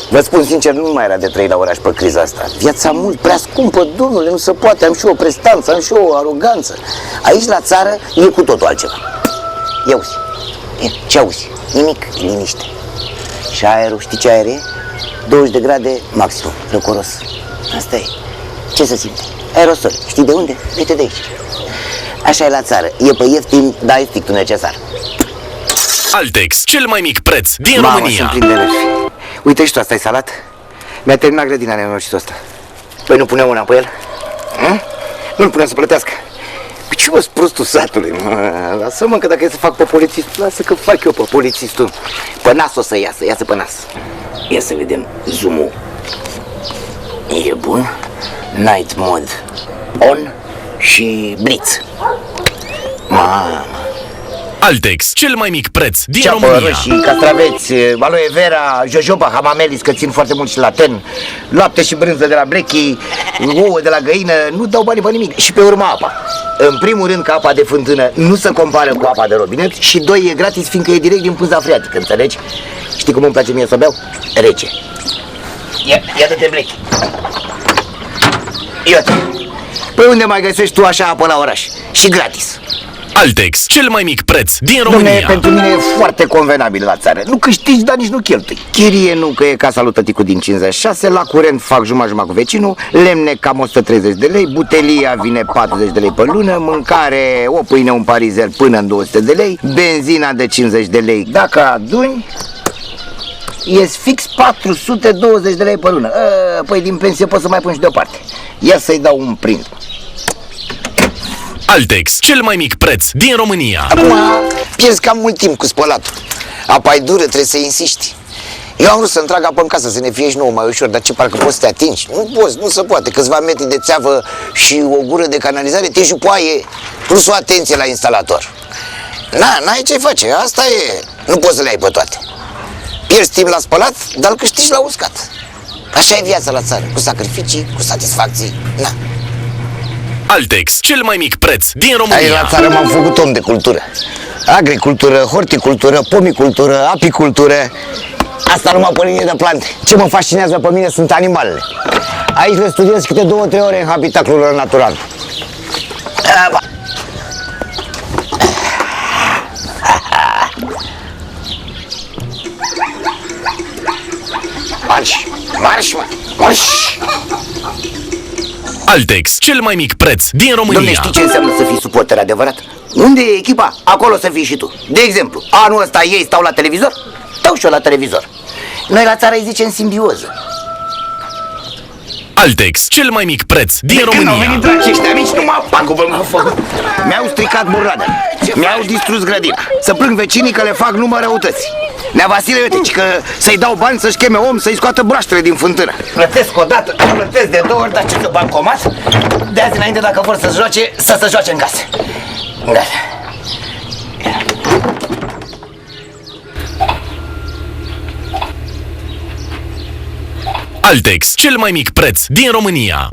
Vă spun sincer, nu mai era de trăit la oraș pe criza asta. Viața mult prea scumpă, domnule, nu se poate. Am și o prestanță, am și o aroganță. Aici la țară e cu totul altceva. Ia uzi. Ce auzi? Nimic, e liniște. Și aerul, știi ce aer e? 20 de grade maxim, răcoros. Asta e. Ce să simte? Aerosol. Știi de unde? Uite de aici. Așa e la țară. E pe ieftin, dar e strictul necesar. Altex, cel mai mic preț din Mamă, România. sunt plin de nervi. Uite și tu, asta e salat? Mi-a terminat grădina nenorocitul ăsta. Păi nu punem una pe el? Nu-l punem să plătească. Păi ce mă prostul satului, mă? Lasă-mă că dacă e să fac pe polițistul, lasă că fac eu pe polițistul. Pe nas o să iasă pe nas. Ia să vedem zoom-ul. E bun. Night mode on și blitz. Mamă. Altex, cel mai mic preț din Ceapă, România. roșii, castraveți, aloe vera, jojoba, hamamelis, că țin foarte mult și la ten, lapte și brânză de la Blechi, ouă de la găină, nu dau bani pe nimic. Și pe urmă apa. În primul rând că apa de fântână nu se compară cu apa de robinet și doi, e gratis fiindcă e direct din pânza freatică, înțelegi? Știi cum îmi place mie să beau? Rece. Ia dă-te Blechi. Ia-te. Păi unde mai găsești tu așa apă la oraș? Și gratis. Altex, cel mai mic preț din Dom'le, România. pentru mine e foarte convenabil la țară. Nu câștigi, dar nici nu cheltui. Chirie nu, că e casa lui tăticu din 56, la curent fac jumătate cu vecinul, lemne cam 130 de lei, butelia vine 40 de lei pe lună, mâncare, o pâine, un parizel până în 200 de lei, benzina de 50 de lei. Dacă aduni, ies fix 420 de lei pe lună. Păi din pensie pot să mai pun și deoparte. Ia să-i dau un print. Altex, cel mai mic preț din România. Acum pierzi cam mult timp cu spălatul. Apa e dură, trebuie să insisti. Eu am vrut să-mi trag apă în casă, să ne fie și nouă mai ușor, dar ce parcă poți să te atingi? Nu poți, nu se poate. Câțiva metri de țeavă și o gură de canalizare te jupoaie, plus o atenție la instalator. N-ai ce face, asta e. Nu poți să le ai pe toate. Pierzi timp la spălat, dar îl câștigi la uscat. Așa e viața la țară, cu sacrificii, cu satisfacții. Altex, cel mai mic preț din Aici România. la țară m-am făcut om de cultură. Agricultură, horticultură, pomicultură, apicultură. Asta numai pe linie de plante. Ce mă fascinează pe mine sunt animalele. Aici le studiez câte 2-3 ore în habitatul lor natural. Marș, marș, mă, marș! Altex, cel mai mic preț din Dom'le, România. știi ce înseamnă să fii suporter adevărat? Unde e echipa? Acolo să fii și tu. De exemplu, anul ăsta ei stau la televizor? Stau și eu la televizor. Noi la țară îi zicem simbioză. Altex, cel mai mic preț din Când au România. venit dragi ăștia mici, nu mă apagubă, m-au făcut. Mi-au stricat burlada, mi-au distrus grădina. Să plâng vecinii că le fac număr răutăți. Nea Vasile, uite, că să-i dau bani să-și cheme om să-i scoată broaștele din fântână. Plătesc o dată, plătesc de 2 ori, dar ce că bancomat? De azi înainte, dacă vor să se joace, să se joace în casă. Gata. Altex, cel mai mic preț din România.